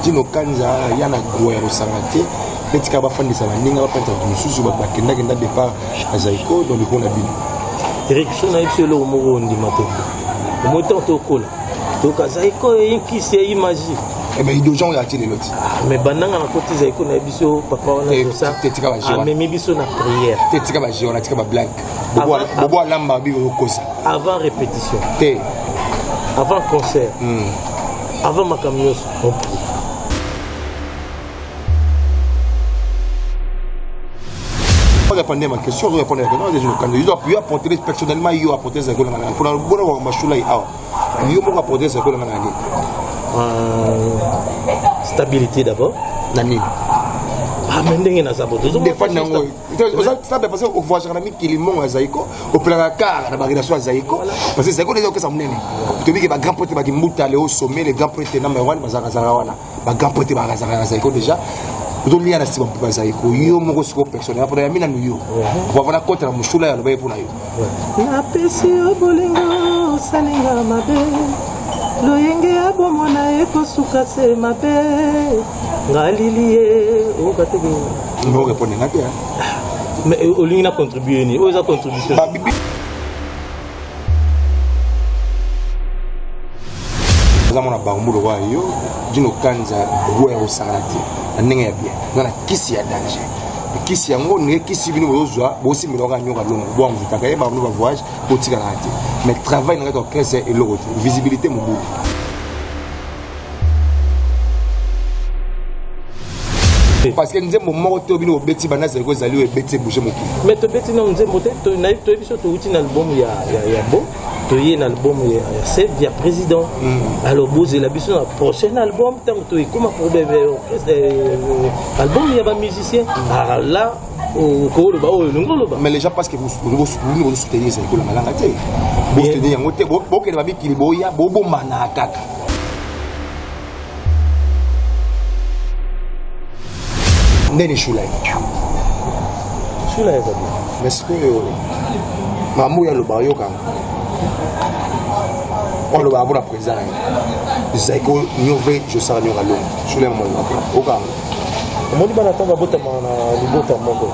Dino Kanza yana Guero Sangaté peut-être qu'il va faire des salandinga va faire des sous ba kenda départ à Zaiko dans le coin bin Eric Sona ibso lo mo ndi mato mo to kola to ka Zaiko qui c'est imagine eh ben il y a des gens qui attirent l'autre mais bananga na côté Zaiko na biso papa wana ça mais mi biso na prière peut-être qu'il va jouer on a tika ba blague bobo lamba bi kosa avant répétition avant concert avant ma camion on prie. Répondre à ma question, je répondre à la question. Ils ont pu apporter personnellement, ils ont apporté ça. Pour la bonne machula, ils ont apporté ça. Stabilité d'abord. Nani. Ah, mais n'est-ce pas ça? Des fois, non. Ça parce qu'on voit un ami qui est mort à Zaïko, au placard, à la relation à Zaïko. Parce que c'est quoi les autres qui sont menés. Tu dis que les grands potes qui montent au sommet, les grands potes numéro 1, Bazarawana. Les grands potes à Zaïko déjà. Vous avez un assistant pour Zaïko, yo mon gros personnel pour la mine à New on va voir la côte à Mouchoula et le pour la na pesi obolingo salinga mabe loyenge abomona ekosuka se mabe ngalilie o katege no répondre na bien mais olingi na contribuer ni oza contribution zamona bangulo wa yo Dino Kanza Guero Sangaté ndenge ya bien ngana kisi ya danger kisi yango ne kisi bino bozwa bosi milonga nyoka longo bo mvitaka e ba no voyage botika na ati mais travail na ko kese et l'autre visibilité mubu parce que nzembo moko to bino beti banaza ko zali we beti bouger moki mais to beti na nzembo te to na to biso to uti na album ya bo to y na album ya c'est via président alors boze la biso na prochain album tant to comment pour album ya ba musicien alors là au colo ba o ngolo ba mais les gens parce que vous soutenez ça ko la malanga te vous soutenez yango te bo ke ba bikili boya bo mana kaka Nene Choulay. Choulay, mais est-ce que Mamou ya le barrio quand on le va pour la présence. C'est que nous veut je sors nous allons. Choulay moi au quand. Moi dit banata ba bota na libota moko.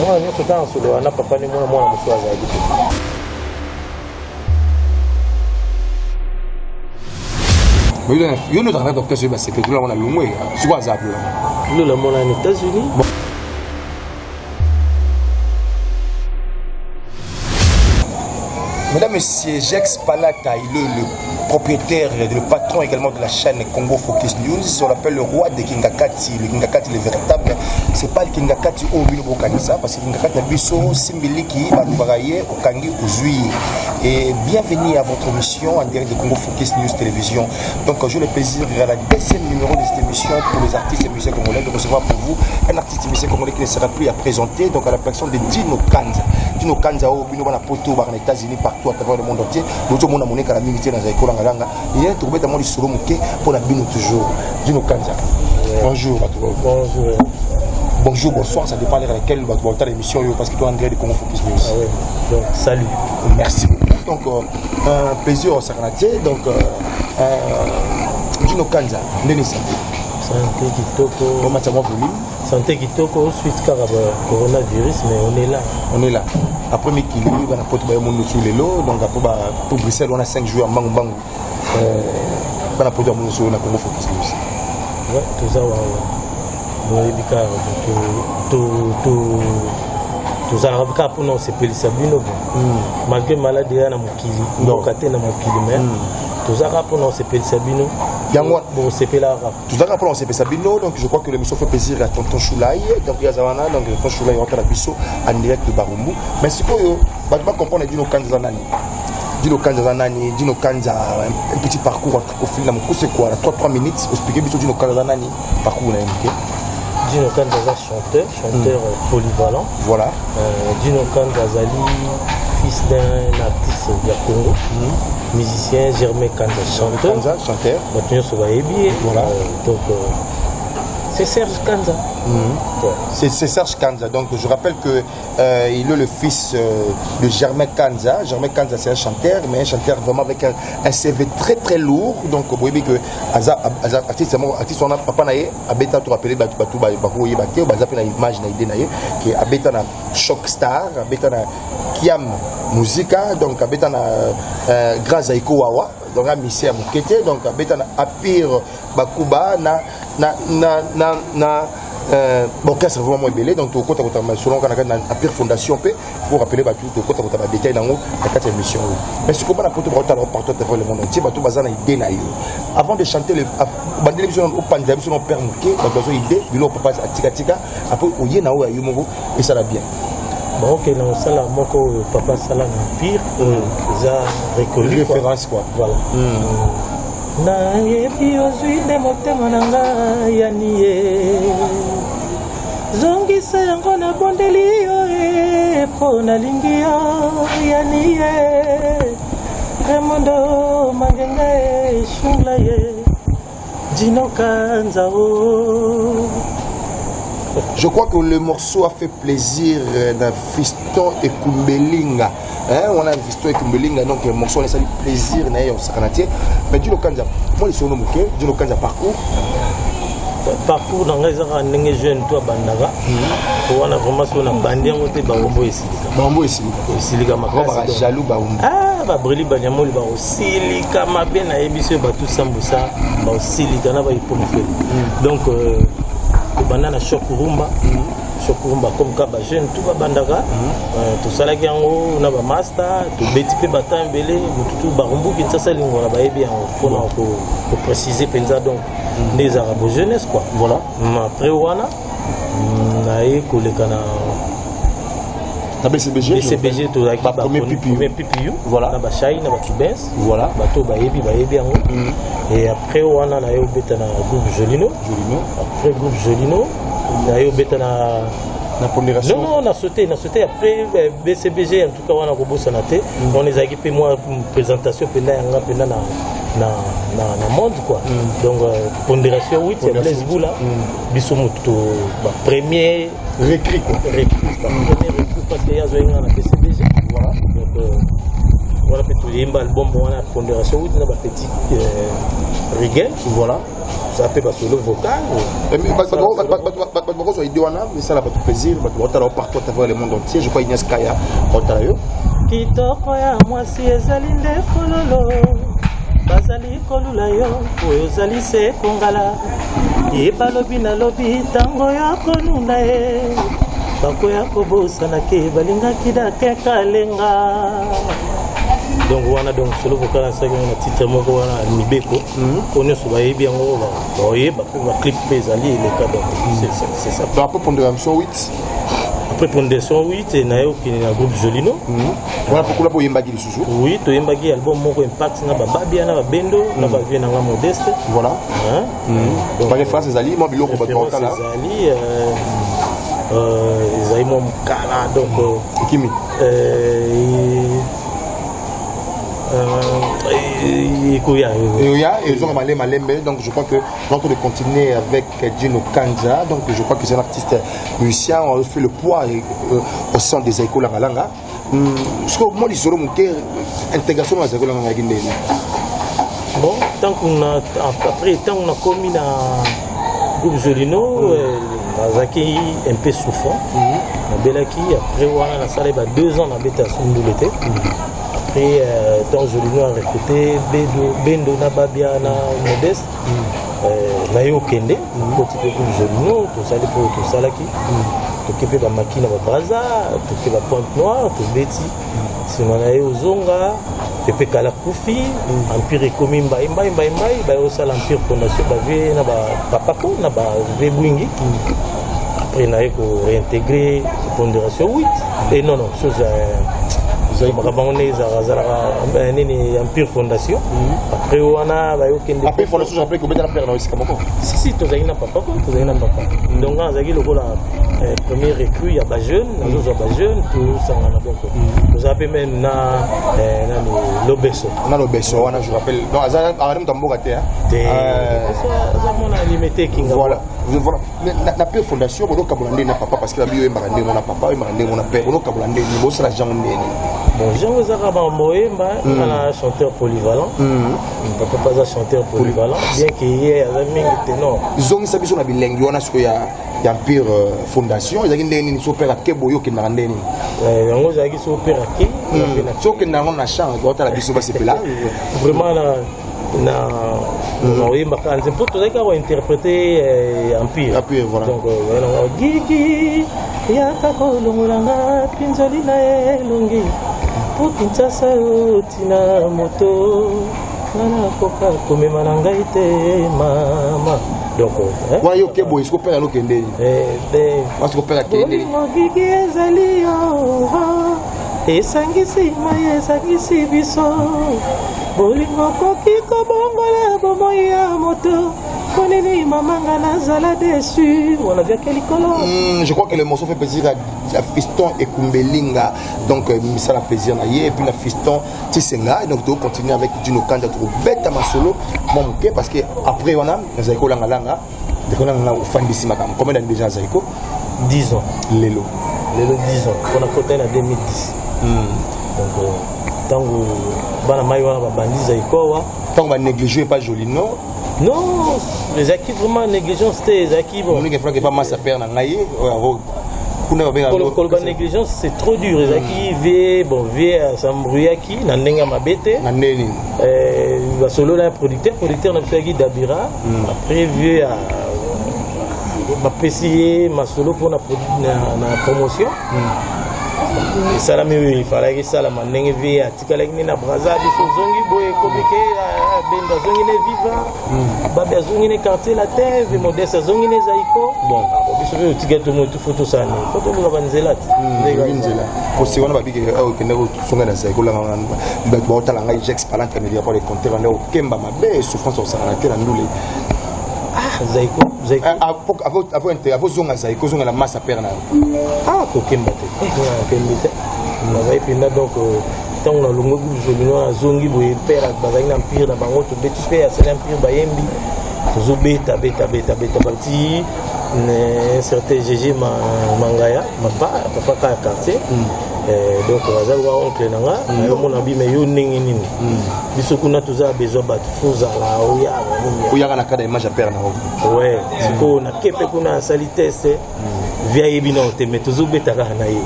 Moi nyo temps sur le ana papa ni moi na moswa za dit. Mais il y a une autre docteur sur la sécurité là on a loin. C'est quoi ça? Nous le monde aux États-Unis. Mesdames, Messieurs, Jex Palata, il est le propriétaire et le patron également de la chaîne Congo Focus News. On l'appelle le roi de Kingakati. Le Kingakati, le véritable. C'est pas le Kingakati au Bilbo Kanisa, parce que Kingakati Nabiso, Simbiliki, Banubaraye, Okangi, Ozui. Et bienvenue à votre émission en direct de Congo Focus News Télévision. Donc, j'ai le plaisir à la 10e numéro de cette émission pour les artistes et musiciens congolais de recevoir pour vous un artiste et musicien congolais qui ne sera plus à présenter. Donc, à la personne de Dino Kanza. Dino Kanza, au Bilbo Poto, aux États-Unis, partout à travers le monde entier. L'autre monde a monné qu'à la militaire dans les Kolanga. Il est trouvé dans mon solo mouké pour la bino toujours. Dino Kanza. Bonjour à tous. Bonjour. Bonjour, bonsoir, ça dépend de laquelle vous avez l'émission parce que tu es en direct de Congo Focus News. Ah oui. Donc, salut. Merci beaucoup. Donc, un plaisir au Sakanate. Donc, Dino Kanza, Denis. Santé Kitoko. Santé Kitoko, suite car coronavirus, mais on est là. On est là. Après, Mikili, on a porté le monde sur les lots. Donc, après, pour Bruxelles, on a 5 jours à Mangou. On a porté le monde sur la Congo Focus News. Oui, tout ça, tout ça, pour nous, c'est Pélisabino. Malgré maladie, on a Moukili. Donc, on a Moukili. Tout ça, pour nous, c'est Pélisabino. Bon, c'est Pélara. Tout ça, pour nous, c'est Pélisabino. Donc, je crois que l'émission fait plaisir à Tonton Choulaï. Donc, il y a Zavana. Donc, Tonton Choulaï rentre à la Bissot en direct de Barumbu. Mais ce qu'on va comprendre, Dino Kanza Nani. Dino Kanza Nani, Dino Kanza, un petit parcours au fil de mon coup, c'est quoi? 3 minutes, expliquez Bissot Dino Kanza Nani. Parcours, on a indiqué. Dino Kanza, chanteur polyvalent. Voilà. Dino Kanza Zali, fils d'un artiste du Congo, musicien, Germain Kanza, chanteur. Kanza, chanteur. Maintenant, ça va bien. Voilà. Donc, C'est Serge Kanza. C'est Serge Kanza. Donc je rappelle que il est le fils de Germain Kanza. Germain Kanza c'est un chanteur, mais un chanteur vraiment avec un CV très très lourd. Donc vous voyez que artiste on a papa naé abeta to rappeler batu bakoye baké baza pe na image na idée naé qui abeta na Shock Star, abeta na Kiam Musica, donc abeta na Grand Zaiko Wawa. Donc à Missia Moukete, donc abeta na Apir Bakuba bon c'est vraiment belé donc au côté selon qu'on a Apir Fondation P pour rappeler batou au côté de détail dans la 4e émission. Mais ce qu'on a pour partout devant le monde entier batou bazana idée na yo. Avant de chanter le bande l'émission au Panjab sur père Mouké bazo idée bilo papa atika après oye na o ayumo et ça va bien. Bon, ok, non, ça là, mon papa Salah Empire, ça reconnu. Référence quoi. Voilà. Na yebi ozwi de motema nanga yaniye. Zongisa yango na bondeli yo po na lingi yo yaniye. Remondo mangenga shungla ye. Dino Kanza o. Je crois que le morceau a fait plaisir d'un Fiston et Kumbelinga. On a un Fiston et Kumbelinga, donc le morceau a fait plaisir. Mais Dino Kanza, moi les sonos mouké, Dino Kanza parcours. Parcours dans les années jeunes, toi Bandaga. On a vraiment son bandé en côté Bambo et Silika. Bambo et Silika, ma jaloux Bambo. Ah, Brili Banyamol, Silika, ma bien à émission, tout Samboussa, Silika, n'a pas eu pour faire. Donc, banana Chokurumba comme kaba jeune tout bandaga tout ça là qui en haut on a ba master tout beti pe batan belé tout barumbu qui ça lingo là ba bien pour préciser penza donc des arabes jeunesse quoi voilà après wana na eko le kana na BCBG tout là qui premier pipi voilà na ba chai na ba kibens voilà bato ba yebi en haut et après wana na yo beta na groupe Jolino après groupe Jolino na yo beta na pondération non on a sauté après BCBG en tout cas on a robosa na té on les a équipé moi présentation pena yanga pena na monde quoi donc pondération 8 c'est Blaise Boula bisomo tout premier récrit quoi premier récrit parce qu'il y a zoinga na BCBG voilà donc on a fait tout les album on a pondération 8 na petit reggae voilà ça peut pas solo vocal mais soit idée wana mais ça n'a pas de plaisir partout à travers le monde entier je crois Ignace Kaya otalayo kitoko ya mwasi ezali nde fololo bazali kolula yo oyo zali se kongala yeba lobi na lobi tango ya konuna ye bakoya kobosana ke balingaki da kekalenga donc wana donc solo vocal ça que na titre moko wana Nibeko on est sur bayebi yango ba clip pezali le cas donc c'est ça après pondération 8 après pondération 8 et na yo qui na groupe Jolino voilà pourquoi pour yembagi les sous oui to yembagi album moko impact na ba babia na ba bendo na ba vie na nga modeste voilà donc par référence ezali mo biloko ba vocal là ezali ezali mo kala donc kimi et ils ont malembe donc je crois que on de continuer avec Dino Kanza donc je crois que c'est un artiste musicien on fait le poids au sein des écoles à Malanga ce que moi les mon intégration dans les écoles à Guinée bon tant qu'on a après tant on a commis dans groupe Jolino Azaki un peu souffrant Belaki après on a salé 2 ans dans bêta Sundulete après tant Jolino a recruté Bendo na Babia na Modeste na yo kende petit peu pour Jolino tout ça pour tout ça là qui occupé ba makina ba braza occupé ba Pointe Noire to beti simana yo zonga pepe kala kufi empire komi mbai ba yo sala empire fondation ba vie na ba papa na ba ve bwingi après na ko réintégrer pondération 8 et non chose Makabangone Zarazara nini Empire Fondation. Après wana ba yokende. Empire Fondation, je rappelle que la père aussi comme Si tozaina papa papa. Donc on zaki lokola premier recrue il y a ba jeune, nazo ba jeune tout ça on a donc. Nous appelons même na l'obeso. On a l'obeso, wana je rappelle. Donc azala arrête tamboka te hein. Ça mon limité kinga. Voilà. Mais la père fondation on doit kabolande na papa parce que la bio est marandé mon papa est marandé mon père on doit kabolande niveau ça la jambe. Bon, Jean Zara Moemba, un chanteur polyvalent. Papa pas un chanteur polyvalent, bien qu'il y ait un ténor. Zong sabi sur la bilingue, on a ce qu'il y a Empire Fondation, il y a une super à Keboyo qui n'a rien dit. On a dit super à qui? Ce qui n'a rien à changer, quand la biso va se là. Vraiment pour tout ça qu'on va interpréter Empire. Empire, voilà. Donc, Gigi, Yakako Longolanga, Pinzolina Longi. Pour Kinshasa tina moto nana koka komema na ngai te mama donc voilà yo kebo isko pela no kende parce que pela kende Gigi ezali yo esangisi mai esangisi biso bolingo koki kobongola bomoi ya moto konini mamanga nazala déçu on a vu quel color. Je crois que le morceau fait plaisir à Fiston et Kumbelinga donc ça la plaisir na et puis la Fiston Tisenga donc tu continuer avec Dino Kanda trop bête à ma solo mon parce que après on a Zaiko langa de qu'on a au fan d'ici makam combien d'années déjà Zaiko 10 ans Lelo 10 ans on a côté en 2010 donc tango bana mai wana ba bandi Zaiko wa tango ba négliger pas joli non. Non, les acquis vraiment négligence, c'était les acquis. Bon, on ne pas mal sa père dans l'aïe. Pour la négligence, c'est trop dur. Les acquis, vie à Sambruyaki, Nanenga Mabete. La solo là, producteur n'a fait Guy Dabira. Après, vie à ma PCA, ma solo pour la promotion. Et ça, il fallait que ça, la manenge vie à Tikalekni na Braza, des Zongi, Boé, Komike, Benda Zongine Viva, Babia Zongine quartier la terre, Modeste Zongine Zaiko. Bon, je vais te dire tout le monde, photo ça, photo de la Banzelat. Pour ce qu'on a dit que Songa Zaiko, la Batalanga, j'expalante, il n'y a pas de compter, on est au Kemba, ma belle souffrance au Saranaté, la Noulé. Ah, Zaiko. Avant Zonga Zaiko, Zonga la masse à perdre. Ah, Kemba. Et puis là, donc, tant on a le groupe Zolino, Zongi, Père, Bazang Empire, la Bango, tout petit père, c'est l'Empire Bayembi, toujours bêta, parti, un certain GG Mangaya, papa quartier. Donc, on va voir oncle Nanga, on a dit, mais you n'ing. Bisokuna tous a besoin de Fouza là, où il y a un cas d'image à perdre. Ouais, c'est qu'on a képé qu'on a salité, c'est vieille binote, mais toujours bêta Hanaï.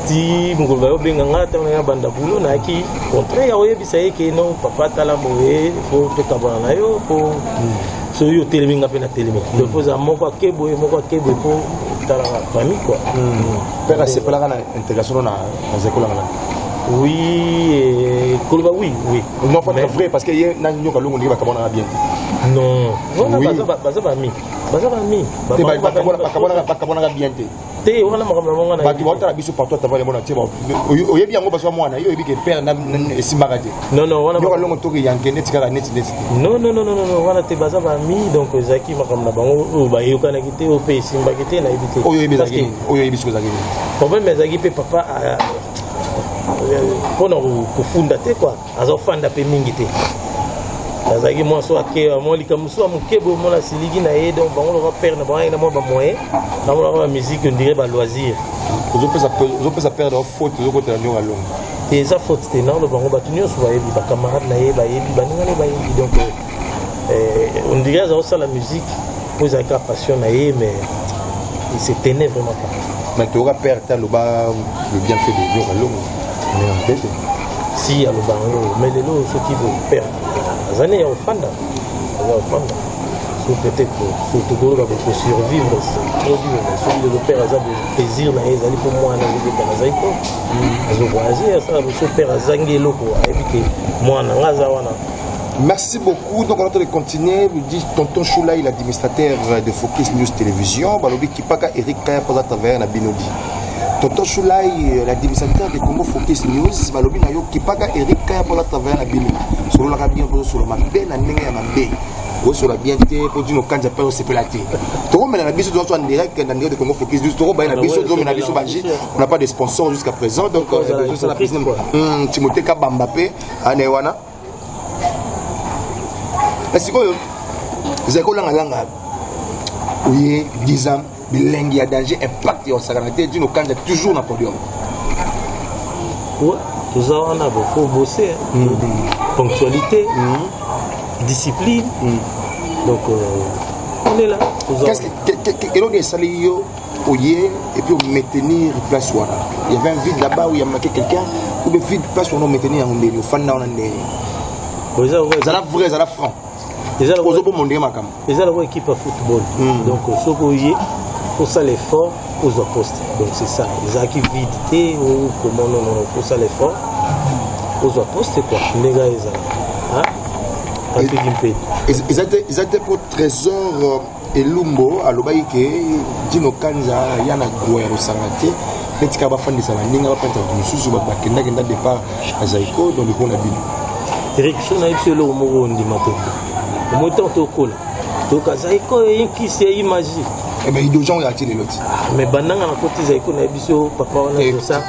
Si vous voulez bien un banda boulot, Naki, contraire, oui, c'est que non, papa Talamoé, il faut que Kabanayo pour so yo téléminga pe na télémi. Il faut ça moko kebo pour la famille quoi. Père c'est pas la intégration na école là. Oui, Kolba oui. Non, faut être vrai parce que y a nanyo ka longo ndika kabona bien. Non, on a baza ba mi. Kabona bien te. Te on a makamanga na. Ba ki wata biso partout tavale mona te ba. Oyebi yango baso mwana yo yebi ke père na simbagate. Non, on a yo ka longo to yanke net kala net. Non, on a te baza ba mi donc Zaki makamna bango ba yo kana kite o pe simbagate na ebite. Oyo yebi Zaki, oyo yebi so Zaki. Problème Zaki pe papa pour nous funda te quoi azo fanda pe mingi te azaki moi so ake moi likamuso amukebo moi la siligi na ye donc bango le père na bango na moi ba moyen na moi la musique on dirait ba loisir ozo pesa perdre faute ozo côté na nyo longo et ça faute te non le bango ba tunyo so ba yebi ba camarade na ye ba yebi ba ninga ba yebi donc on dirait azo ça la musique pour sa passion na ye mais il se tenait vraiment pas mais tu auras perdre le bienfait de nyo longo. Si, à l'Obango, mais les lots, ceux qui vont perdre. Les années, il y a au Fanda. Peut-être pour survivre, c'est trop dur. Mais celui de l'opéra, ça a plaisir, mais ils allaient pour moi, ils ont voyagé, ça, le père a zangé loko, moi, merci beaucoup. Donc, on va continuer. Vous dites Tonton Choula, il est administrateur de Focus News Télévision. Balobi Kipaka, Eric Kaya, pour à travers la Binodi. Tonton Choulai, l'administrateur de Congo Focus News, balobi na yo kipaka Eric Kaya pour la travailler na bino. Sur la bien sur le mabé na ndenge ya mabé. Sur la bien te pour dire nos candidats pas se pelater. Toro mais na biso doit en direct dans de Congo Focus News. Toro ba na biso do mais na biso baji. On n'a pas de sponsor jusqu'à présent donc ça la business. Timothée Kabambape anewana. Est-ce que Zeko langa oui 10 ans bilingue a danger impact au saganité d'une candidat toujours na podium. Ouais, tout ça on a beaucoup bossé. Ponctualité, discipline. Donc on est là. Qu'est-ce que l'on est salé et puis on maintenir place où il y avait un vide là-bas où il y a marqué quelqu'un ou le vide place où on maintenir en le fan là on est. Ça la vrai, ça la franc. Déjà la équipe à football. Donc il faut ça l'effort aux postes. Donc c'est ça. Les équipes vides ou comment non faut ça l'effort aux postes quoi. Les gars ils étaient pour Trésor et Lumbo à l'Obaïke Dino Kanza yana Gouer au Sarate et Tikaba Fan de Salaninga va faire du sous bakenda kenda départ à Zaiko dans le coin de Bino. Eric Sona est sur le Moro ndi Matoko. Au temps to kola. Donc Zaiko est qui c'est magie. Eh ben il y a des gens qui attirent l'autre. Mais bananga na côté Zaiko na biso papa on a ça.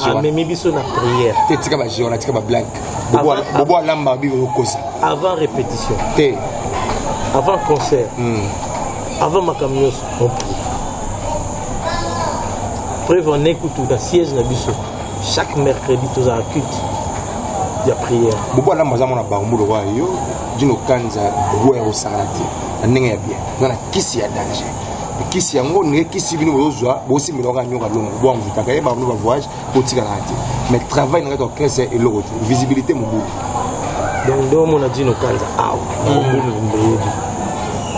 Ah mais biso na prière. Tetika ba jona, tetika ba blague. Bobo lamba bi au kosa. Avant répétition. Avant concert. Avant ma camion on prie. Preuve on écoute tout dans siège na biso. Chaque mercredi tous à culte. Il y a prière. Bobo lamba za mona barmulo wa yo. Dino kanza Gouer au Sarate. Ndenge ya bien. Ngana kisi ya danger. Kisi yango ne kisi bino bozwa bosi milonga nyoka longo bo mvutaka yeba no ba voyage botika ngati mais travail na to kese et l'autre visibilité mo donc do mo na dino kanza aw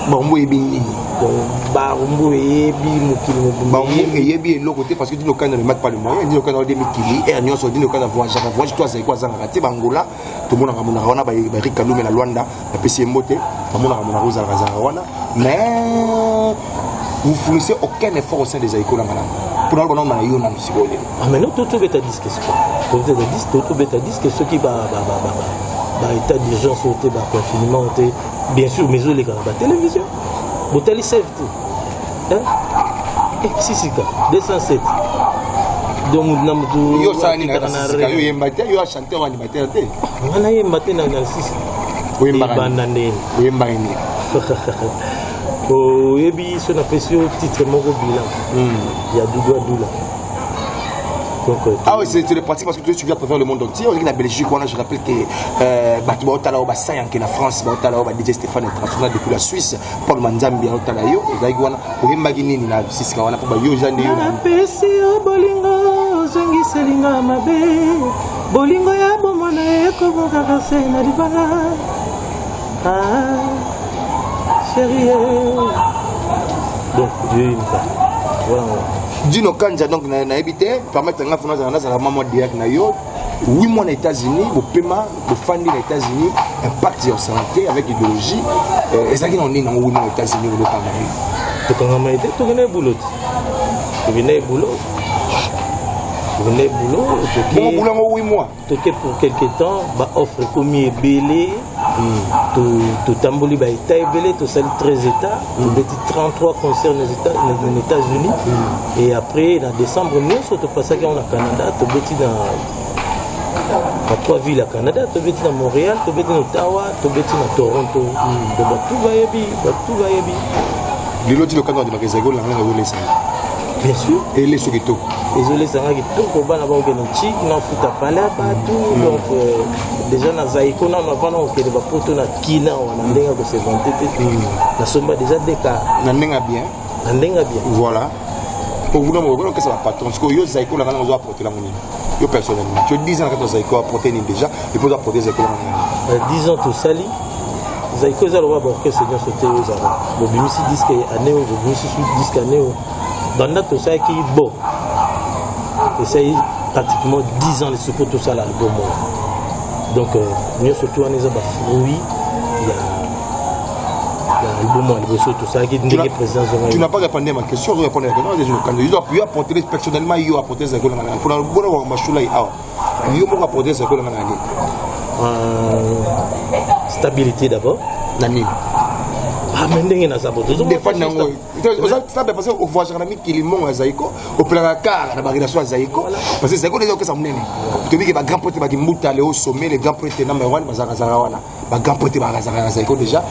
ba mbo yebi nini donc ba mbo yebi mukili mo ba mbo yebi l'autre côté parce que dino kanza ne marque pas le moyen dino kanza de mikili et nyonso dino kanza voyage toi c'est quoi ça ngati bangola to mona ngamona wana ba rikalume na Luanda na pesi mbote ba mona ngamona roza kazanga wana mais vous fournissez aucun effort au sein des Zaiko Langana. Pour nous, on a eu un psychologue. Ah, mais non, tout est à disque. Tout est à disque. Ceux qui va état d'urgence, confinement, bien sûr, mais les gars, la télévision. Vous avez safety. Si, 207. Donc, nous avons yo ça ni na sika yo yembate yo chanter wa ni batete. On a yembate na 6. Oui, banane. Oui, mbani. Oh, yebi son apprécié titre moko bilan. Il y a Doula. Donc ah oui, c'est le pratique parce que tu viens préférer le monde entier. On dit que la Belgique, je rappelle que Batouba Otala Oba Sayan qui est en France, Otala Oba DJ Stéphane international depuis la Suisse, Paul Manzambi Otala Yo, Zaigwana, Oyembagini na Siska wana pour Yo Jande Yo. Pesi bolingo zengi selinga mabe. Bolingo ya bomona eko boka sena libala. Ah. Donc, voilà. Dino Kanja, donc, n'a habité, permettre à la maman direct na yo. 8 mois aux États-Unis, au paiement, au fan des États-Unis, impact sur santé avec idéologie. Et ça qui on est dans 8 mois aux États-Unis, au Canada. Tu connais boulot. Tu venais boulot. Bon boulot 8 mois. Tu pour quelques temps, bah offre comme belé. Tu tamboli ba état belé, tu sali 13 états, tu 33 concerts aux États-Unis. Et après dans décembre, nous tu passes au Canada, tu beti dans 3 villes à Canada, tu beti dans Montréal, tu beti dans Ottawa, tu beti dans Toronto. Donc tout va yebi. L'autre le Canada de Magazago la langue ça. Bien sûr. Et les Sogeto. Désolé, ça va être tout pour ban avoir une chic, non fout à parler partout. Donc déjà dans Zaiko, on a vraiment que des potes na kina, on a déjà que c'est vanté. La somme déjà des cas. Nandenga bien. Voilà. Pour vous non, que ça va pas parce que yo Zaiko la on doit apporter la monnaie. Yo personnellement, tu 10 ans que Zaiko apporter déjà, il faut apporter Zaiko la monnaie. 10 ans tout sali. Zaiko za loba que c'est bien sauter aux arabes. Bon bimisi disque année au bimisi disque année au banda tout ça qui bon. Et ça y pratiquement 10 ans de ce tout ça l'album. Donc mieux surtout on les a fruits, il y a album tout ça qui est président. Tu n'as pas répondu à ma question, répondu à ma question. Ils ont pu apporter personnellement, ils ont apporté ça. Pour la bonne machula, ils ont apporté ça. Stabilité d'abord. Nani. Ah, mais il y a des fois, ça parce qu'au voyage qui est mon Zaïko, au plan de car, la barrière Zaïko, parce que c'est quoi les autres qui sont menés. Tu dis que les grands potes qui montent au sommet, les grands potes numéro 1, Bazarawana, les grands potes Bazarawana Zaïko déjà.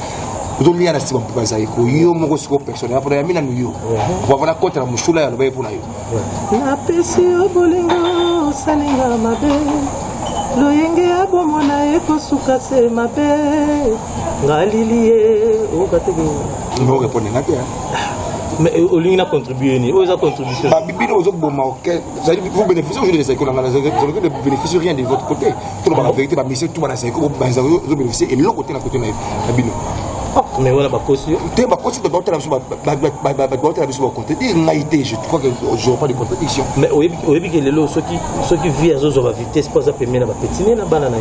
Vous avez un assistant pour Zaïko, yo mon gros personnel, après la mine à New York. On va voir contre la mouchoula, le bail pour nous. Na pesi obolingo salinga mabe. Loyenge abomona ekosuka se mabe. Ngalilie o katege. Non répondre na bien. Mais Oling a contribué ni aux contributions. Bah bibi aux autres bon vous bénéficiez aujourd'hui des écoles vous ne bénéficiez rien de votre côté. Tout la vérité va misser tout dans ces écoles vous bénéficiez et l'autre côté na côté na bino. Mais voilà ba caution. Tu ba caution de d'autres là sur ba côté. Il je crois que je n'aurai pas de contradiction. Mais au début que les lots ceux qui vivent à zo va vitesse pas ça permet na ba petiner na banana.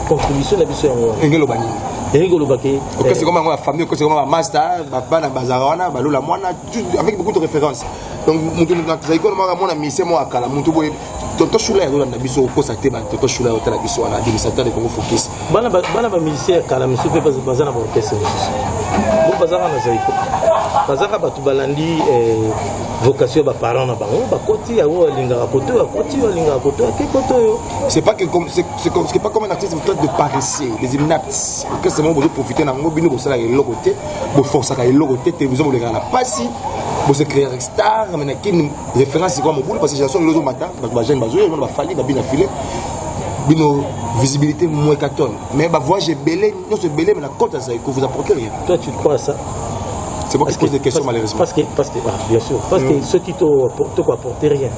Contribution na biso yango. Engelo bani. Engelo baké. OK, c'est comme la famille, c'est comme la master, papa na bazarawana, balola mwana avec beaucoup de références. Donc mutu na tsaiko na mwana mise mo akala mutu boy tonto shula ya na biso ko sa te ba tonto shula ya na biso na administrateur de Congo Focus. Bana musicien kala misu pe bazana ba orchestre. Bon bazara na zaiko. Bazara batu balandi vocation ba parents na bango ba koti ya wo linga koto ya koti ya linga koto ya koto yo. C'est pas que comme c'est pas comme un artiste de paresseux, les inaptes. Que c'est bon pour profiter na ngo bino bosala le côté, bo force ka le côté télévision bo le gana pasi. Bo se créer star mais qui référence comme boule parce que j'ai son le matin parce que jeune bazo on va fallir ba bien filer. Bino visibilité moins 14 mais ba voix j'ai belé non c'est belé mais la côte ça que vous apportez rien. Toi tu crois à ça? C'est moi qui pose des questions malheureusement. Parce que bien sûr parce que ceux qui te quoi apporter rien.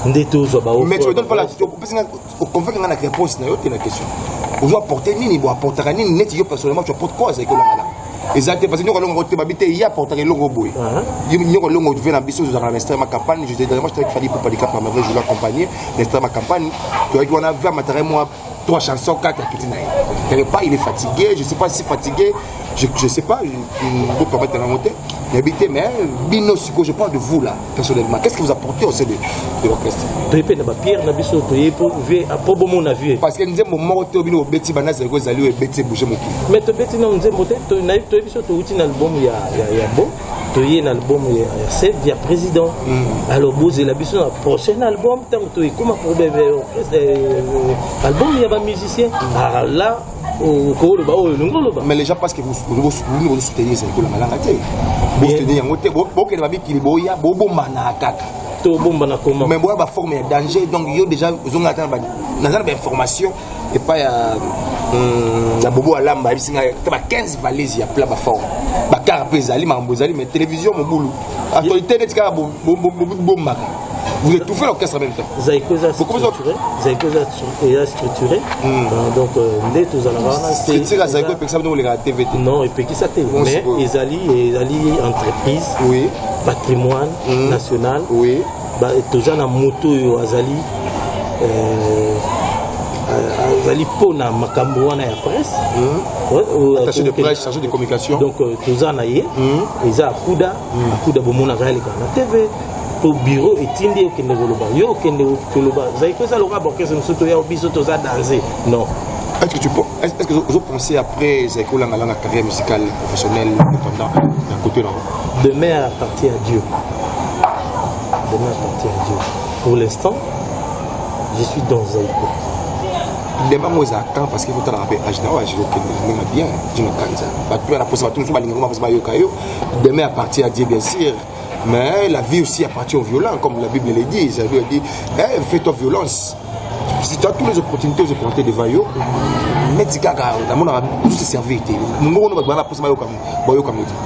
Mais tu ne donnes pas la question. On fait une réponse à la question. On doit apporter nini, on apporter nini, net personnellement tu apportes quoi à l'école là. Exactement parce que nous allons habiter il y a apporter longo boy. Nous allons venir en biso dans l'extrême campagne, je disais moi je t'ai fallu pour pas les cap mais je l'accompagner l'extrême campagne. Tu vois qu'on a vu matériel moi 3 chansons 4 petits naïs. Quelque part il est fatigué, je sais pas si fatigué, je sais pas, je peux permettre de la monter. Mais Bino Siko, je parle de vous là, personnellement. Qu'est-ce que vous apportez au sein de l'orchestre? Parce que nous avons un moment où nous avons Betty Banas et Betty Boucher Moki. Mais tu Betty nous avons un album, il y a bon. Tu as un album, il y a 7, il y a président. Alors, vous avez le prochain album, tu as comme album, il y a un musicien. Alors là, mais les gens parce que vous soutenez ces écoles vous soutenez mais moi ma forme est danger donc yo déjà vous ont atteint dans information et pas la bobo alamba bisinga 15 valises ya plat ba forme ba carpe ezali mambo ezali mais télévision mon boulot autorité de tika bomba vous étouffez l'orchestre en même temps. Zaïko est structuré. Donc, les tous à la c'est la Zaïko et ça nous les TVT. Non, et puis qui ça t'est. Mais ils allient entreprise, oui, patrimoine national, oui, bah tous à la moto azali. Azali pona makambo wana ya presse. Attaché de presse, chargé de communication. Donc, tous à naïe, ils a akuda bomona réel na TV. Au bureau et tindi au kende goloba yo kende goloba zaiko ça loka borkese msoto ya biso to za danser non. Est-ce que vous pensez après zaiko la carrière musicale professionnelle indépendant d'un côté là? Demain appartient à Dieu. Pour l'instant je suis dans zaiko. Demain moi ça quand parce qu'il faut t'arrêter à général je que bien je me canza ba tu la possible tout ba linga ba yo kayo demain appartient à Dieu bien sûr. Mais la vie aussi appartient aux violents, comme la Bible le dit. Ça veut dire, fais-toi violence. Si tu as toutes les opportunités devant eux, mais tu as tout se servir.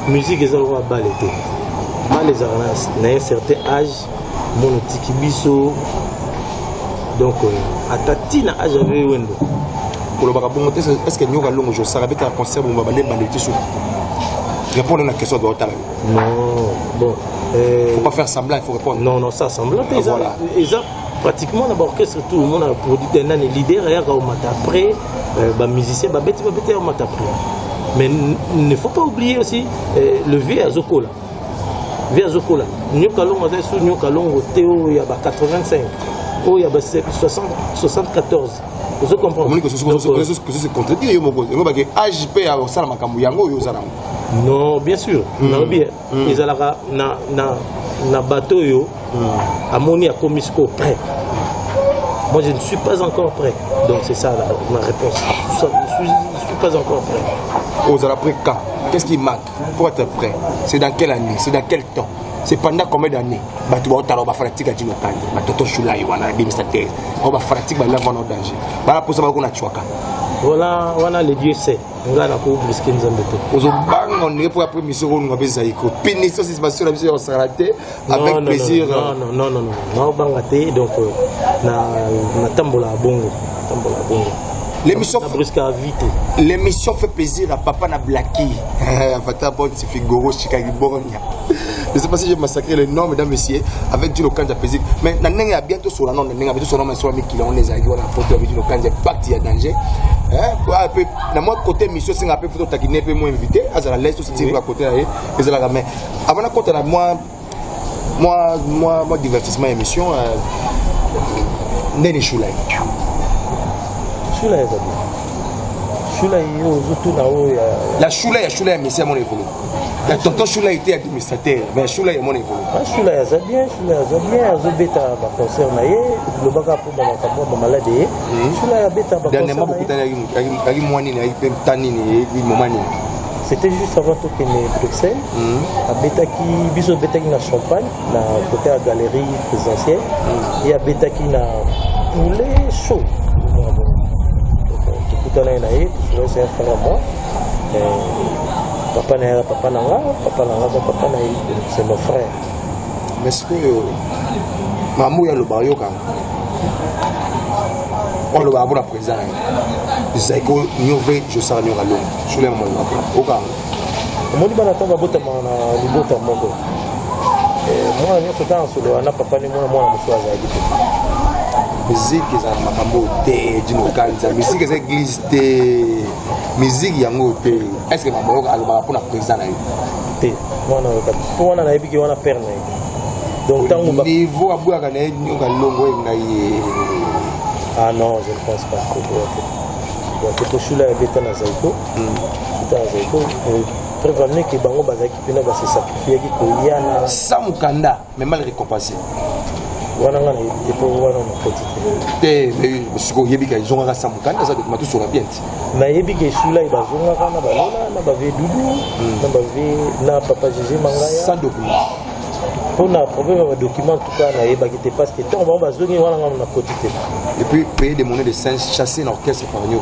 Musique est un balleté. Malais à un certain âge, mon tiki biso. Donc, à ta tina âge avec Wendo. Pour le barabon, est-ce que nous allons jouer ça avec un concert où on va balleter sur répondre à la question de votre non, bon. Faut pas faire semblant, il faut répondre. Non, ça semblant. Voilà. Pratiquement, dans l'orchestre, tout le monde a produit un leader, et après, les musiciens, ils ont après. Mais il ne faut pas oublier aussi le vieux Azokola. Vieux Azokola. Nyokalongo est sous Nyokalongo Théo il y a 85. Oh il y a 74. Vous comprenez que c'est contredit AJP a ça makambo yango yo zana. Non, bien sûr. Non bien. Ils allaient na bateau yo amoni a Comisco prêt. Moi je ne suis pas encore prêt. Donc c'est ça ma réponse. Je ne suis pas encore prêt. Vous allez prêt quand? Qu'est-ce qui manque pour être prêt? C'est dans quelle année? C'est dans quel temps? C'est pendant combien d'années? Tu vas faire pratique à Djinokane. Tu vas faire administrateur. Tu vas faire pratique à l'avant au danger. Pour ça, on a choisi. Voilà, les dieux sait. On a pour brisquer nous embêter. Aux banques, on est pour la première mission, on a besoin de pénétrer cette mission, on s'est raté avec plaisir. Non. On a bangaté, donc na tambola bongo. L'émission fait plaisir à Papa na Blackie. Fata bon c'est Figoro Chicago Borogna. Je ne sais pas si j'ai massacré le nom, mesdames, messieurs, avec du local de plaisir. Mais nous avons bientôt sur la nom, nous avons sur la nom, on les a dit, on a porté avec du local de pacte, il y a danger. Dans mon côté, mission, c'est un peu photo taquiner, peu moins invité. À la laisse aussi, c'est à côté, et la mais avant de compter, moi, divertissement émission, Nene Choulay. La Choulay, mais c'est mon évolution. Tonton Choulay était administrateur, mais Choulay est mon évolution. Choulay a bien, Azobeta va concerner, le bagarre pour ma maladie. Choulay a bêta va dernièrement, beaucoup de c'était juste avant tout qu'il y ait Bruxelles. À Beta qui, biso Beta qui na Champagne, na côté à galerie présidentielle. Et à Beta qui na poulet chaud. C'est un frère à moi. Papa Nanga, c'est mon frère. Mais est-ce que Mamou a le barrio quand on le barreau la présent. C'est que nous je sais nous allons. Je l'ai moi au quand. Moi dit bana tomba bota na libota mongo. Moi ni so dans solo ana papa ni moi muswaza yaki. Musique za makambo te dinokanza musique za église te musique yango te est-ce que maman alba pour la président na te moi na yebi ki wana père na donc tango ba niveau abua kana nyoka longo ngai ah non je ne pense pas que pour chula beta na zaiko prévenir que bango bazaki pena ba se sacrifier ki ko yana samukanda mais mal récompensé wana ngana epo wana na petite te siko yebi ka zonga ka samukanda ça document tout sur la bien na yebi ke chula ibazonga kana balona na ba ve dudu na ba ve na papa Jésus mangaya sans document pour na problème de document tout cas na yeba qui parce que tant on va zongi wana ngana na petite et puis payer des monnaies de singe chasser l'orchestre par venir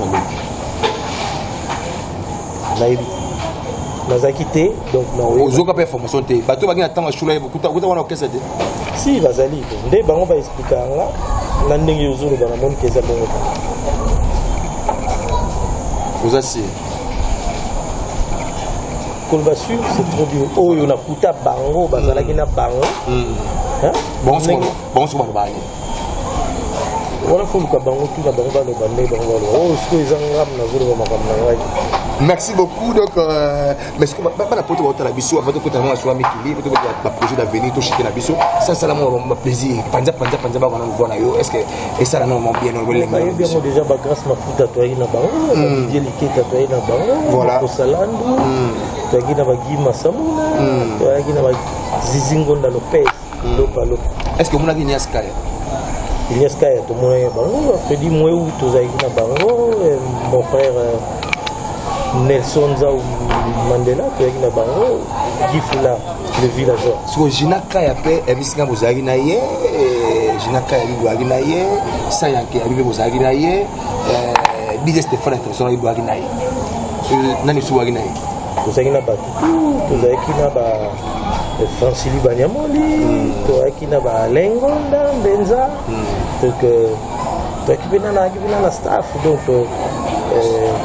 na yebi nazakité donc na ozoka pa information te bato ba ngina tanga chula beaucoup ta wana orchestre te si bazali nde bango ba expliquer nga na ndenge yozuru bana mon keza bongo vous asseyez kolba sûr c'est trop dur oh yo na kuta bango bazalaki na bango hein bon c'est ba wala faut que bango tout na bango ba no bande bango oh ce que ezanga na zuru ba makamna ngai. Merci beaucoup. Donc, mais ce que pas la porte de la biso, avant de côté moi sur la métier, peut-être la projet d'avenir, tout chez la biso. Ça, c'est mon plaisir. Panja, on va voir là. Est-ce que et ça, non, mon bien, on va bien déjà, grâce ma foot tatoué na bango, délicat tatoué na bango. Voilà. Au salando, tatoué na bagi masamuna, tatoué na bagi zizingonda Lopez, lopalo. Est-ce que mon ami Niaska? Niaska, tout le monde bango. Après dit moi où tous aïe na bango, mon frère. Nelson Zao Mandela, qui est bango, Gifula, le villageois. So Jinaka yape, ebisinga bozagi na ye, Jinaka yabi bozagi na ye, Sayanke yabi bozagi na ye, Bide Stéphane Interson yabi bozagi na ye. Nani su bozagi na ye. Bozagi na Batutu, bozagi na ba Francili Banyamoli, bozagi na ba Lengonda, Benza, donc bozagi na staff, donc.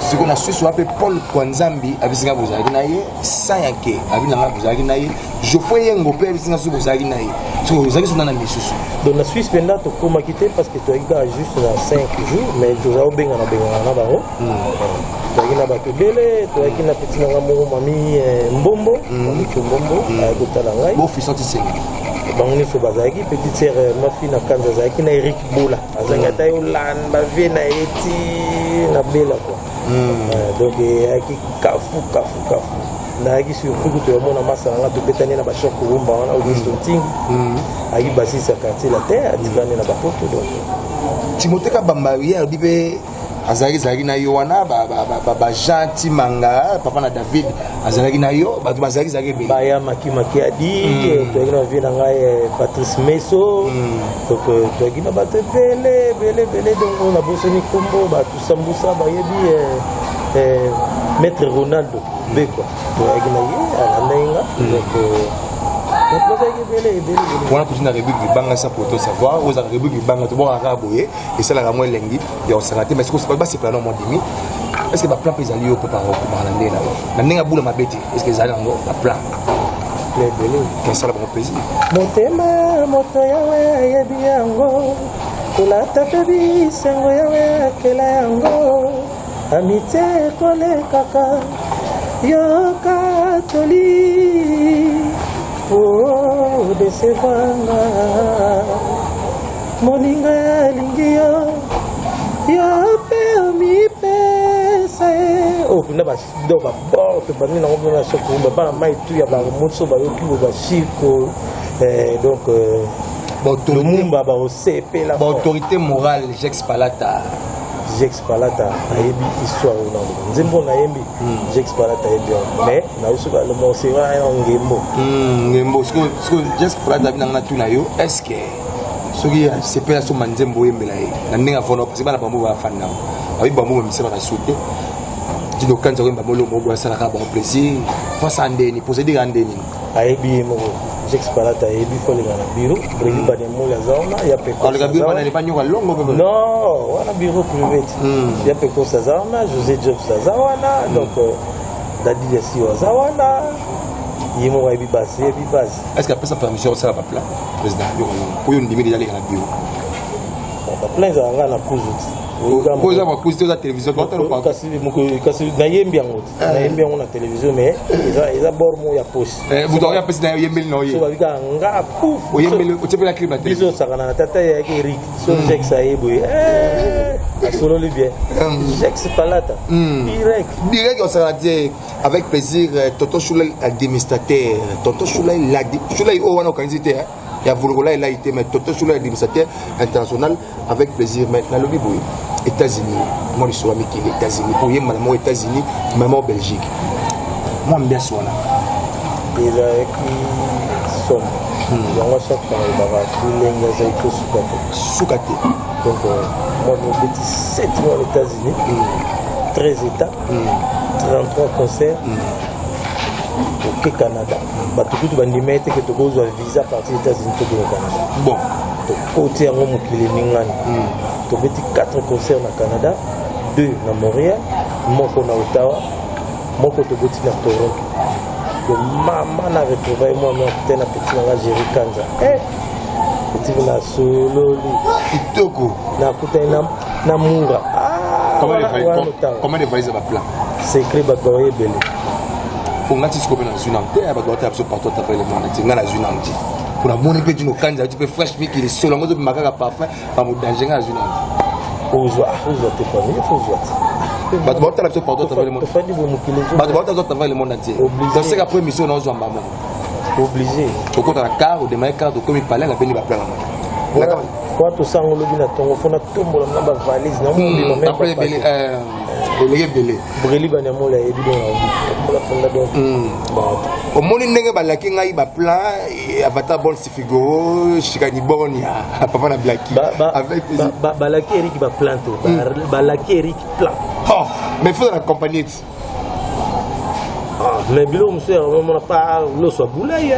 Ce qu'on a su sur Paul Kwanzambi, Abisinga Bozaginaye, Sayanke, Abinanga Bozaginaye, Geoffrey Yengope, Abisinga Bozaginaye. So, vous avez son analyse. Donc, la Suisse, pendant que tu as quitté parce que tu as juste 5 jours, mais tu as bien en toyaki na bato ebele toyaki na peti nanga moko mami mbombo mamiki mbombo ayakotala ngai bofisant isengi bango nyonso bazalaki petite sere mafi na kanza azalaki na Eric Bola azalaki ata yolan bavie na ye ti na bela kua donc ayaki kafu nayaki surtout kuto yamona masa nanga tobetani na bashok kurumba wana augusto ntingi ayaki basisi ya quartier la terre atikani na bapoto donc Timothée Kabamba ye alobi mpe azalaki na yo wana bagentil manga papa na David azalaki na yo bato bazalaki ebele baya makimaki adi toyaki na vie na ngai Patrice Meso donc toyaki na bato ebele donc nabosani kombo bato sambusa bayebi maître Ronaldo bekwa toyaki na ye alandainga donc on a toujours la rubrique du banga ça pour tout savoir aux rubrique du banga tout bon araboye et ça la moins lengi et on s'arrête mais est-ce que c'est pas c'est plan non demi est-ce que ba plan pesa liyo pour parler pour parler na nenga bula mabeti est-ce que ça ngo ba plan les belé que ça la bon plaisir motema moto yawe yebi yango kulata pebi sengo yawe kela yango amite kole kaka yo katoli oh desevanga moninga yalingi yo pe omipesa oh kuna basido baborte bani na ngombe na shokumba bana mai tu ya bamoso bayoki bashiko donc lumumba baosepela autorité morale Jex Palata ayebi histoire na nzembo na yembi Jex Palata ayebi mais na usuka le morceau ya ngembo ce que Jex Palata bina tuna yo est-ce que soki sepela so manzembo yembela ye na ndinga fono parce que bana bambo ba fana abi bambo misema ka souté dino kanza ko mbambo lo mo sala ka bon plaisir face à ndeni posséder ndeni ayebi mo Jex Palata ayebi fo lenga na bureau breli ba de mo ya zona ya pe ko le bureau na pas nyoka longo bebe non wana bureau privé ya pe ko sa zona José Job sa zona donc dadi ya si wa zona yimo ayebi basi est-ce que après sa permission ça va plan président yo ndimi déjà les na bureau ba plan za nga na kuzuti poza makuzi za télévision kasi na yembi yango na télévision mais eza bord mo ya poche vous auriez appelé na yembeli no ye so babika nga pouf o yembeli o tepela clip na télévision biso sakana na tata ya Eric so Jex ayebo solo le bien Jex Palata direct on sera dit avec plaisir Tonton Choulay administrateur Tonton Choulay o wana organisité il y a Volgola il a été mais Tonton Choulay administrateur international avec plaisir maintenant le biboui États-Unis moi je suis ami qui les États-Unis pour y maman aux États-Unis maman en Belgique moi bien soina il a qui sont yango chaque fois baba kulenga zaiko sukate donc moi mon petit 7 mois aux États-Unis 13 états 33 concerts au Canada batukutu bandimete que tokozwa visa partir des États-Unis to Canada bon to côté yango mokili ningani to beti 4 concerts na Canada 2 na Montréal moko na Ottawa moko to beti na Toronto de mama na retrouver moi mais peut-être na petit na Jerry Kanza petit na solo kitoko na kutana na munga comment les valises va plan secret bakoye belé pour ngati sikope na zuna terre ba doit absolument partout à travers le monde tinga na zuna ngi pour la monnaie petit no kanja tu peux fresh miki les solo ngo makaka parfum ba mo danger na zuna ozwa te pas mieux faut ozwa ba doit absolument partout à travers le monde fadi bo mukile ba doit absolument à travers le monde entier donc c'est qu'après mission na ozwa mbamo obligé au côté la car ou de ma car de comme il parlait la peine ba plan kwa to sango lobi na tongo fona tombola na ba valise na mo même après belé breli bana mola ebido na mola fonda donc au moni ndenge balaki ngai ba plan avatar bon sifigo shikani bonia papa na blaki avec balaki Eric ba plante balaki Eric plan mais faut l'accompagner mais bilo monsieur on n'a pas le so boulay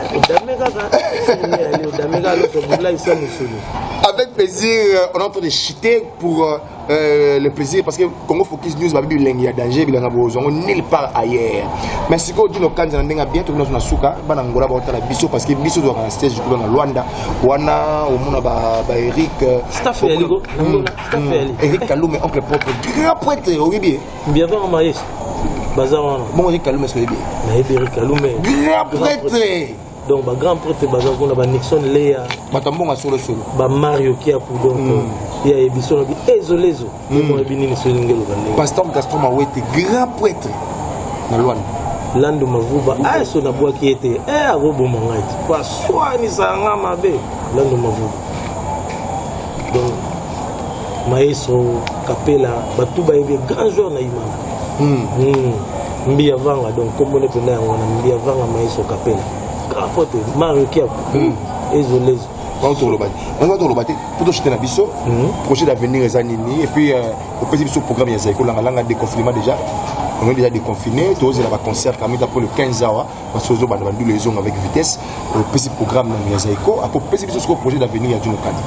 avec plaisir on est en train de chuter pour le plaisir parce que Congo Focus News va bien il y a danger il y a besoin nulle part ailleurs mais si ko dino kanza ndenga bien to na suka bana ngola ba otala biso parce que biso do na stage ko na Luanda wana omuna ba Eric staff eligo Eric Kalume oncle propre grand prêtre obibi bien avant maïs bazar bon Eric Kalume so obibi na Eric Kalume grand prêtre donc ba grand prêtre bazar ko na ba Nixon Leya batambonga solo ba Mario Kiapu donc il y a émission bi ezolezo mo ebini ni solingelo bande pasteur Gaston Mawete grand prêtre na Luanda Lando Mavuba so na bwa ki ete arobo mongaiti kwa swani sanga mabe Lando Mavuba donc maestro Capella batuba yebi grand joueur na imana mbi avanga donc comme on est pena ngona mbi avanga maestro Capella grand prêtre Mario Kiapu ezolezo on va le battre pour acheter la biso projet d'avenir les anini et puis au petit biso programme ya Zaiko langa déconfinement déjà on est déjà déconfiné tous les concert kamita pour le 15 heures parce que on va les zones avec vitesse au petit programme ya Zaiko après petit biso projet d'avenir ya Juno Kadi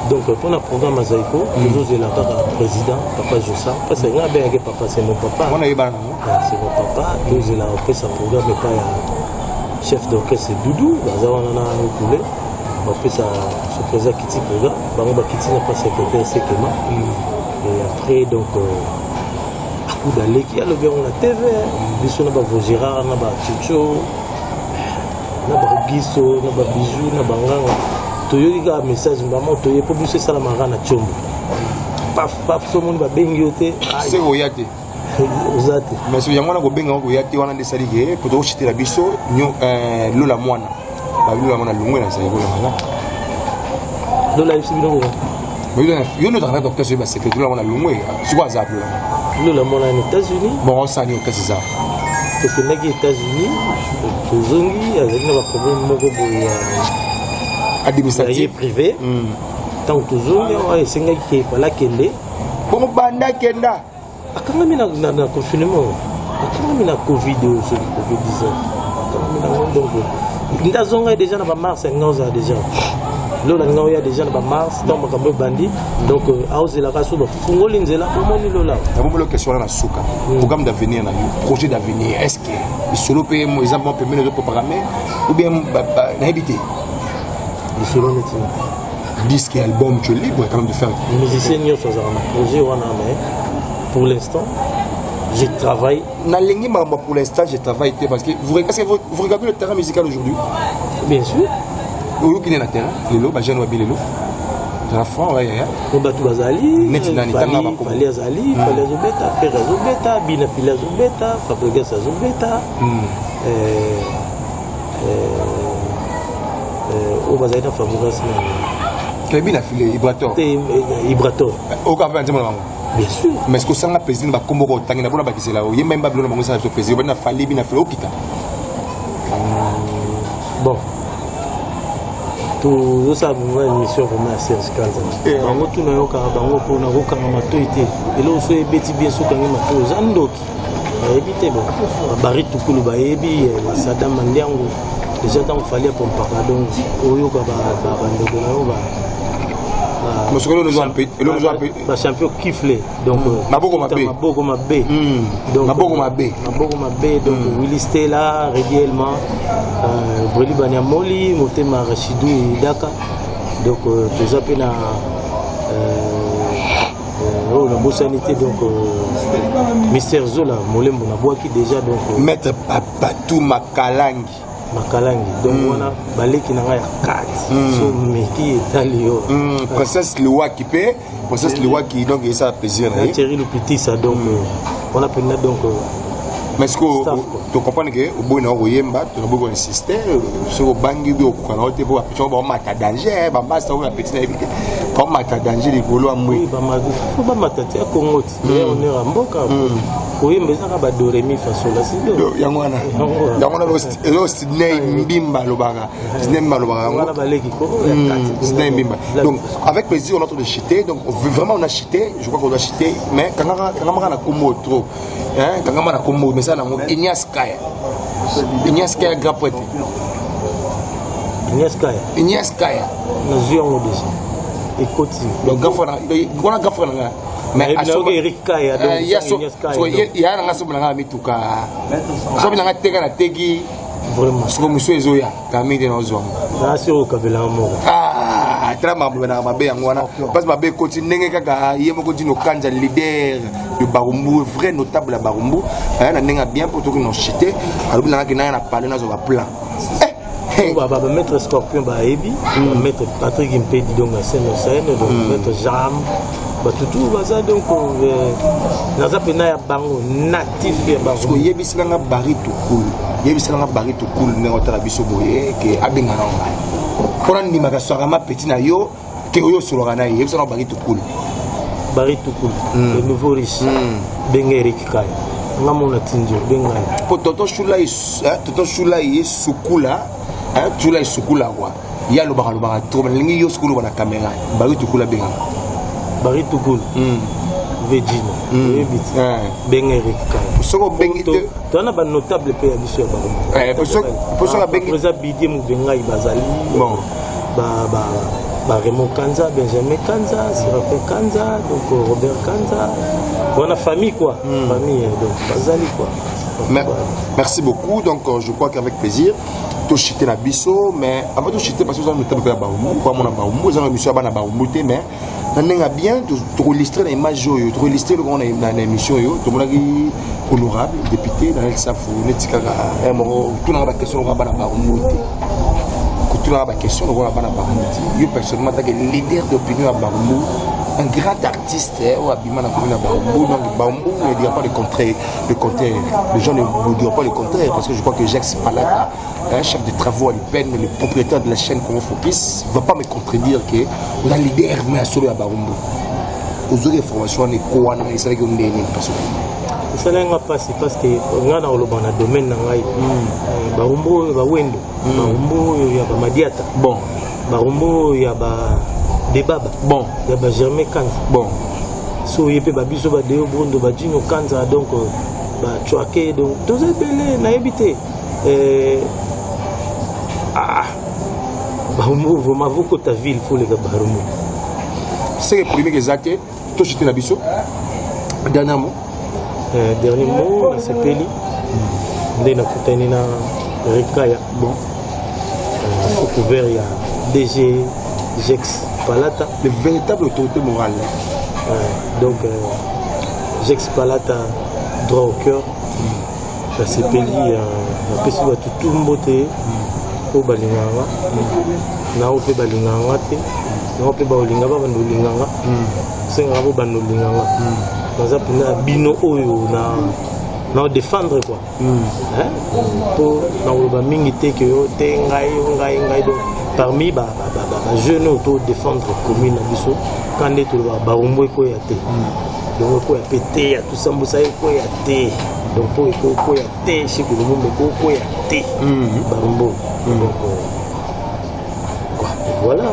donc pour le programme Zaiko nous c'est la président papa Jossa parce que nga bien que papa c'est mon papa on a eu c'est mon papa nous c'est la après programme pas ya chef d'orchestre Doudou bazawana na coulé après ça se présente Kitty programme bah Kitty n'a pas secrétaire Sekema et après donc à coup d'aller qui a le bien on la TV biso na ba Vogera na ba Chucho na ba Giso na ba Bijou na ba Nganga toyoki ka message maman toye po biso sala mara na chombo paf so moni ba bengi yote c'est oyate ozate mais so yango na ko benga ko yate wana desali ke pour to chiter la biso lola mwana Babylone mona lungwe na Zaiko na lola ibsibino ko yo no dans docteur c'est secrétaire lola mona lungwe c'est quoi ça lola mona aux États-Unis bon on s'en est au ça to kenaki États-Unis to zongi azali na ba problème moko boya administratif privé tant to zongi wa esengaki ke fala kende bon banda kenda akangami na confinement akangami na covid sur covid-19 akangami na donc ndazonga déjà na ba mars ngauza déjà lola ngauya déjà na ba mars donc makambo bandi donc auze la kaso ba fungoli nzela omoni lola na bombo question na suka programme d'avenir na projet d'avenir est-ce que solo pe mo exemple peut mener de programmer ou bien na habiter solo neti disque album tu es libre quand même de faire musicien nyo so za na projet wana mais pour l'instant je travaille. Pour l'instant, je travaille parce que vous regardez le terrain musical aujourd'hui. Bien sûr. Vous qui est le terrain, les lots, jeune wabi les lots. La France, ouais. On bat tout bazali. Fali azali, fali azobeta, faire azobeta, bina fili azobeta, fabrigas azobeta. O bazali na fabrigas na. Quel bina fili Ibrator. Ibrator. Au cas où bien sûr. Mais est-ce que ça n'a pas président Bakombo Tangi na bona bakisela o yemba mba bilona bango ça so président na fali bina fali okita. Bon. Tout ça une mission vraiment assez escalade. Bango tout na yoka bango ko na roka na matoité. Et là so ebeti bien so kangi mato zandoki. Ebité bon. Bari tukulu ba ebi Sadam Mandiango. Déjà tant fallait pour pardon. Oyoka ba bandeko na yo ba monsieur le nous champion kiflé donc maboko mabé donc Willy Stella régulièrement Breli Banyamoli Motema Rachidou et Daka donc déjà pena la bossanité donc Mister Zola Molembo na boaki déjà donc maître Papatou Makalangi donc on a baleki na ya 4 so meki etalio princesse Liwa qui paie princesse Liwa qui donc ça plaisir na Thierry Lupiti ça donc on a pena donc mais est-ce que tu comprends que au bout na oyemba tu na beaucoup insister sur bangi bi okukana ote bo apetcho ba mata danger ba mbasa o apetcho na ebite ba mata danger likolo amwe ba magu fo ba mata ti akongoti on est ramboka oyemba ezaka ba do remi faso la sido yango na lo Sydney Mbimba lobaka Sydney Mbimba lobaka wala baleki ko Sydney Mbimba donc avec plaisir on a tout de chiter donc vraiment on a chité je crois qu'on doit chiter mais quand on a combo trop hein quand on a combo mais ça na Ignace Kaya grapote Ignace Kaya na zio ngo déjà ekoti donc gafana on a gafana mais Eric Kaya donc il y a un ensemble là mituka so bien teka na teki vraiment so muso ezoya kamide na ozwa sur kabela mo trama bwana mabe yango wana parce que mabe continue kaka yemo continue kanja leader de Barumbu vrai notable à Barumbu na nenga bien pour tout que non chité alors na kina na parler na zo ba plan ba mettre Scorpion ba ebi mettre Patrick Impedi donc à scène donc mettre Jam ba tout baza donc na za pena ya bango natif ya bango parce que yebisanga nga bari tout cool yebisanga nga bari tout cool ne otala biso boye ke abenga na ngai pona ni makaswaka ma petit na yo ke yo solo kana yebisanga bari tout cool le nouveau riche benga Eric Kaya ngamona tinjo benga po toto shula yi sukula tula isukula kwa ya lo baka to lingi yo sukulu bana kamera bari tukula benga bari tukul Vegino benga Eric Kaya soko bengi to na ba notable pe ya biso ya Barumbu poso ka bengi preza bidie mu benga ibazali bon ba Raymond Kanza, Benjamin Kanza, Séraphin Kanza, donc Robert Kanza. On a famille quoi, famille donc Bazali quoi. Merci beaucoup. Donc je crois qu'avec plaisir, tout chiter la biso, mais avant de chiter parce que nous avons noté à Barumbu, quoi mon Barumbu, nous avons émission à Barumbu, mais on a bien de illustrer l'image, de illustrer le grand dans l'émission, tout le monde qui honorable, député dans le Safou, netika un mot, tout le monde a question au Barumbu. Tout le monde a question au Barumbu. Yo personnellement, tant que leader d'opinion à Barumbu. Un grand artiste au Abima na Barumbu, donc Barumbu ne dira pas le contraire. Les gens ne diront pas le contraire parce que je crois que Jacques Palata, un chef de travaux à l'UPEN, le propriétaire de la chaîne Congo Focus, ne va pas me contredire que vous avez leader mais à Barumbu. Vous aurez information et quoi et ça que vous n'avez pas. Ça n'a pas passé parce que on a dans le domaine Barumbu va Wendo, Barumbu il y a ba Madiata, bon, Barumbu il y a ba Debaba, bon, il y a ba Germain Kanza, bon, so il y a ba biso ba Deo Bondo ba Dino Kanza donc ba Chouake donc tous ces belés na habité Barumbu vraiment beaucoup ta ville faut les Barumbu. C'est le premier exact, toi j'étais na biso. Dernier mot. Dernier mot, c'est Peli. On a coupé na Rikaya. Bon. Sous couvert il y a DG Jex Palata. Le véritable autorité morale. Donc Jex Palata droit au cœur. C'est Peli. La personne va tout beauté. Au balinganga. Na au pe balinganga te. Na au pe balinganga ba bandolinganga. C'est un rabo bandolinganga. Dans bino oyo na défendre quoi pour na loba mingi te que yo te ngai donc parmi ba jeunes auto défendre commune biso quand est to ba Barumbu ko ya te donc ko ya pété ya tout ça mbusa ko ya te donc ko ya te chez le monde ko ya te Barumbu donc quoi voilà.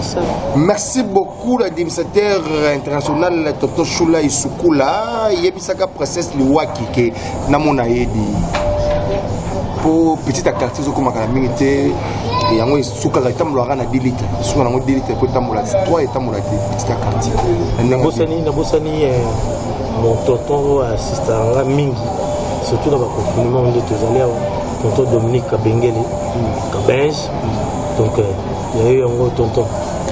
Ça. Merci beaucoup l'administrateur international Toto Shula Isukula yebisaka princesse Liwaki ke namona yedi pour petite quartier comme la minute yango isuka ka tamulaka na 10 litres isuka nango 10 litres ko tamula 3 tamula petite quartier na bosani mon tonton assistant mingi surtout dans le confinement de tozali tonton Dominique Kabengele Kabenj donc il y a eu un gros tonton.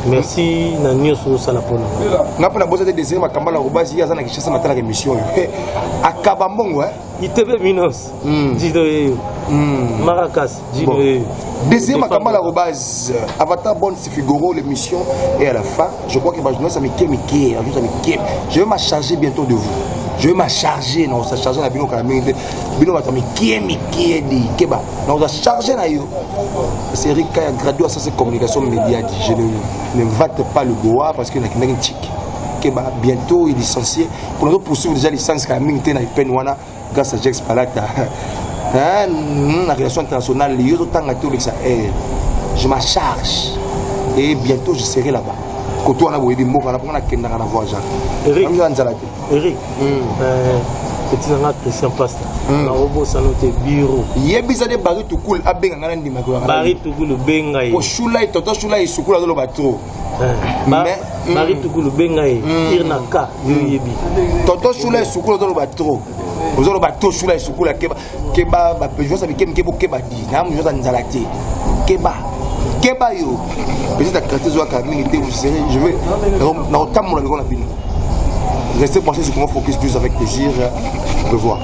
Merci na nyoso sala pona. Na pona bosa de deuxième akamba la robasi ya zana kishasa matala émission. Akaba mbongo ITV Minos. Dido Maracas. Dido. Deuxième akamba la robasi Avatar Bonne Figaro l'émission et à la fin, je crois que ça me kémiké, je vais me charger bientôt de vous. Je vais me charger, non, ça charger la bino kalamine. Bino va me kémiké di keba. Non, ça charger na yo. C'est Eric Kaya gradué à cette communication média. Je ne vate pas le Goa parce qu'il y a une chic. Keba bientôt il est licencié. Pour nous poursuivre déjà licence kalamine te na Penwana grâce à Jex Palata. La relation internationale, je m'en charge et bientôt je serai là-bas. Quand on a vu des mots, on a voir Jean. Eric, petit nanga Christian Pastor na robo sanote bureau yebisa de bari tukul abenga ngana ndima ko bari tukulu benga o shula toto shula isukula do batro bari tukulu benga irna ka yebi toto shula isukula do batro ozolo bato shula isukula keba ba pejo sa bikem kebo keba di na mu joza nzala te keba yo peut-être la carte zo ka mingi te je vais na otam la biko na bino. Restez branchés sur Congo Focus News avec plaisir. Au revoir.